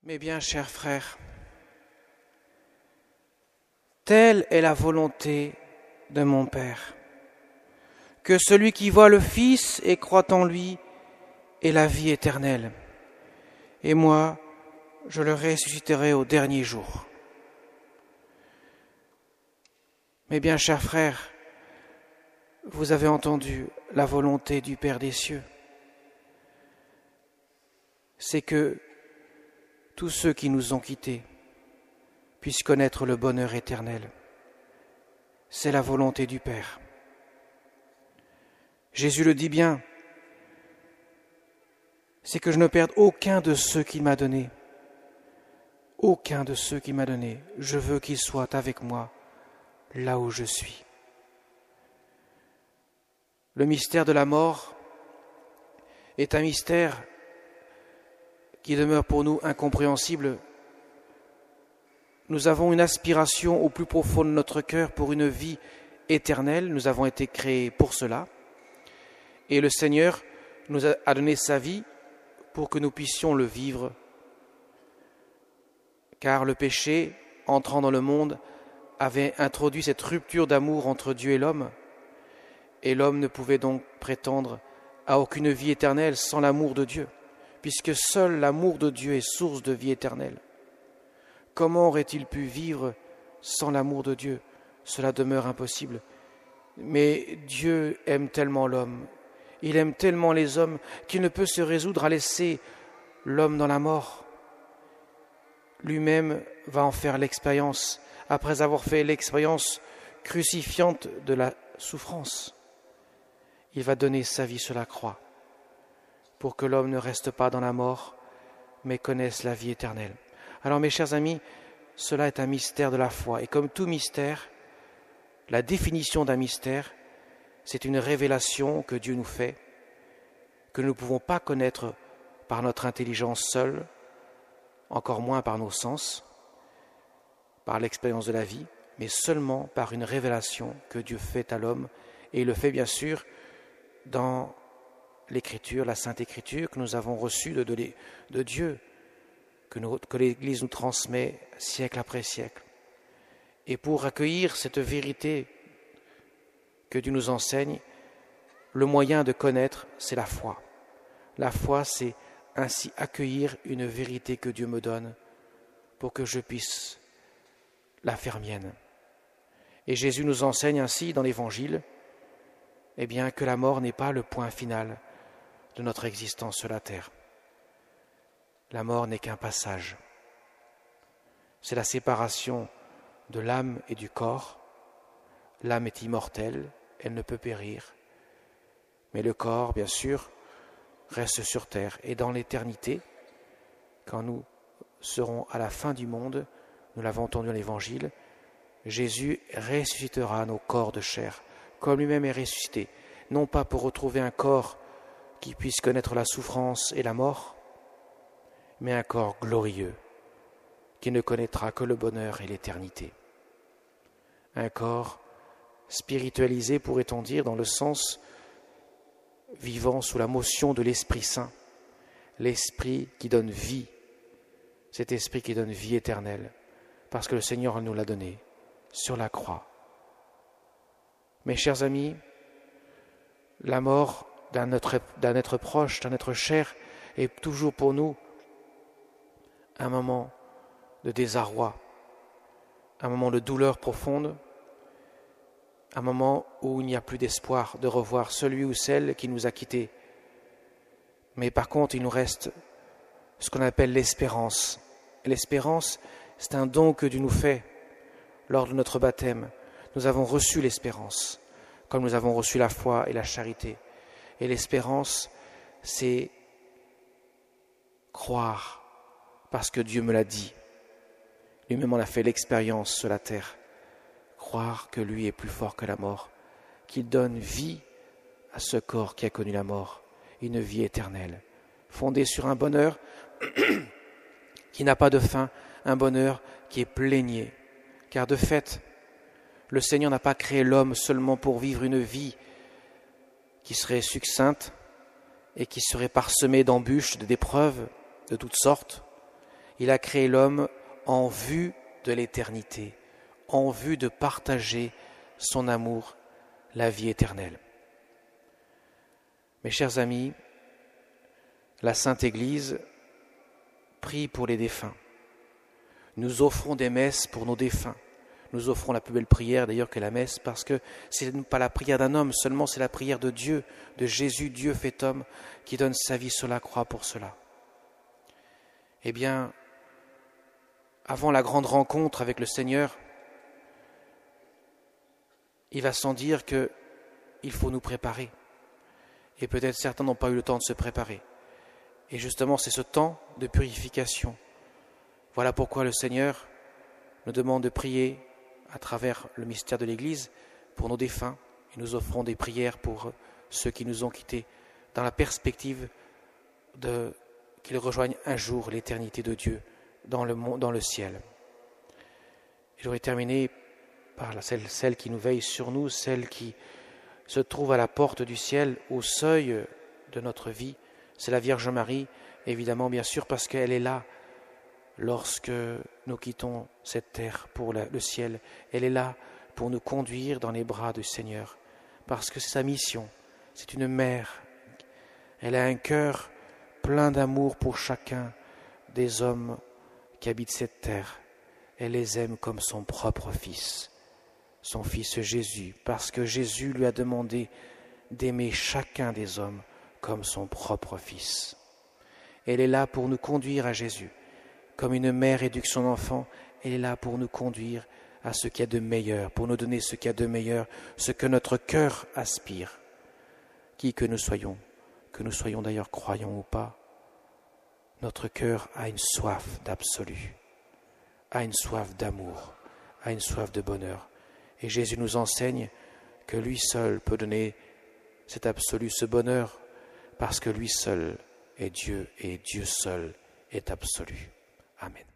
Mes bien chers frères, telle est la volonté de mon Père, que celui qui voit le Fils et croit en lui ait la vie éternelle. Et moi, je le ressusciterai au dernier jour. Mes bien chers frères, vous avez entendu la volonté du Père des cieux. C'est que tous ceux qui nous ont quittés puissent connaître le bonheur éternel. C'est la volonté du Père. Jésus le dit bien, c'est que je ne perde aucun de ceux qu'il m'a donnés. Aucun de ceux qu'il m'a donnés. Je veux qu'ils soient avec moi là où je suis. Le mystère de la mort est un mystère qui demeure pour nous incompréhensible. Nous avons une aspiration au plus profond de notre cœur pour une vie éternelle. Nous avons été créés pour cela. Et le Seigneur nous a donné sa vie pour que nous puissions le vivre. Car le péché, entrant dans le monde, avait introduit cette rupture d'amour entre Dieu et l'homme. Et l'homme ne pouvait donc prétendre à aucune vie éternelle sans l'amour de Dieu, puisque seul l'amour de Dieu est source de vie éternelle. Comment aurait-il pu vivre sans l'amour de Dieu? Cela demeure impossible. Mais Dieu aime tellement l'homme, il aime tellement les hommes qu'il ne peut se résoudre à laisser l'homme dans la mort. Lui-même va en faire l'expérience, après avoir fait l'expérience crucifiante de la souffrance. Il va donner sa vie sur la croix, pour que l'homme ne reste pas dans la mort, mais connaisse la vie éternelle. Alors mes chers amis, cela est un mystère de la foi. Et comme tout mystère, la définition d'un mystère, c'est une révélation que Dieu nous fait, que nous ne pouvons pas connaître par notre intelligence seule, encore moins par nos sens, par l'expérience de la vie, mais seulement par une révélation que Dieu fait à l'homme. Et il le fait bien sûr dans l'Écriture, la Sainte Écriture que nous avons reçue de Dieu, que l'Église nous transmet siècle après siècle. Et pour accueillir cette vérité que Dieu nous enseigne, le moyen de connaître, c'est la foi. La foi, c'est ainsi accueillir une vérité que Dieu me donne pour que je puisse la faire mienne. Et Jésus nous enseigne ainsi dans l'Évangile, eh bien, que la mort n'est pas le point final de notre existence sur la terre. La mort n'est qu'un passage. C'est la séparation de l'âme et du corps. L'âme est immortelle, elle ne peut périr. Mais le corps, bien sûr, reste sur terre. Et dans l'éternité, quand nous serons à la fin du monde, nous l'avons entendu dans l'Évangile, Jésus ressuscitera nos corps de chair, comme lui-même est ressuscité, non pas pour retrouver un corps qui puisse connaître la souffrance et la mort, mais un corps glorieux qui ne connaîtra que le bonheur et l'éternité. Un corps spiritualisé, pourrait-on dire, dans le sens vivant sous la motion de l'Esprit Saint, l'Esprit qui donne vie, cet Esprit qui donne vie éternelle, parce que le Seigneur nous l'a donné sur la croix. Mes chers amis, la mort d'un être proche, d'un être cher, est toujours pour nous un moment de désarroi, un moment de douleur profonde, un moment où il n'y a plus d'espoir de revoir celui ou celle qui nous a quittés. Mais par contre, il nous reste ce qu'on appelle l'espérance. Et l'espérance, c'est un don que Dieu nous fait lors de notre baptême. Nous avons reçu l'espérance, comme nous avons reçu la foi et la charité. Et l'espérance, c'est croire, parce que Dieu me l'a dit. Lui-même en a fait l'expérience sur la terre. Croire que lui est plus fort que la mort, qu'il donne vie à ce corps qui a connu la mort, une vie éternelle, fondée sur un bonheur qui n'a pas de fin, un bonheur qui est plénier. Car de fait, le Seigneur n'a pas créé l'homme seulement pour vivre une vie qui serait succincte et qui serait parsemée d'embûches, d'épreuves de toutes sortes. Il a créé l'homme en vue de l'éternité, en vue de partager son amour, la vie éternelle. Mes chers amis, la Sainte Église prie pour les défunts. Nous offrons des messes pour nos défunts. Nous offrons la plus belle prière d'ailleurs que la messe, parce que ce n'est pas la prière d'un homme seulement, c'est la prière de Dieu, de Jésus, Dieu fait homme, qui donne sa vie sur la croix pour cela. Eh bien, avant la grande rencontre avec le Seigneur, il va sans dire qu'il faut nous préparer. Et peut-être certains n'ont pas eu le temps de se préparer. Et justement, c'est ce temps de purification. Voilà pourquoi le Seigneur nous demande de prier à travers le mystère de l'Église pour nos défunts. Et nous offrons des prières pour ceux qui nous ont quittés dans la perspective qu'ils rejoignent un jour l'éternité de Dieu dans le ciel. Et je voudrais terminer par celle qui nous veille sur nous, celle qui se trouve à la porte du ciel, au seuil de notre vie. C'est la Vierge Marie, évidemment, bien sûr, parce qu'elle est là lorsque nous quittons cette terre pour le ciel. Elle est là pour nous conduire dans les bras du Seigneur, parce que c'est sa mission. C'est une mère. Elle a un cœur plein d'amour pour chacun des hommes qui habitent cette terre. Elle les aime comme son propre fils, son fils Jésus, parce que Jésus lui a demandé d'aimer chacun des hommes comme son propre fils. Elle est là pour nous conduire à Jésus. Comme une mère éduque son enfant, elle est là pour nous conduire à ce qu'il y a de meilleur, pour nous donner ce qu'il y a de meilleur, ce que notre cœur aspire. Qui que nous soyons d'ailleurs croyants ou pas, notre cœur a une soif d'absolu, a une soif d'amour, a une soif de bonheur. Et Jésus nous enseigne que lui seul peut donner cet absolu, ce bonheur, parce que lui seul est Dieu et Dieu seul est absolu. Amen.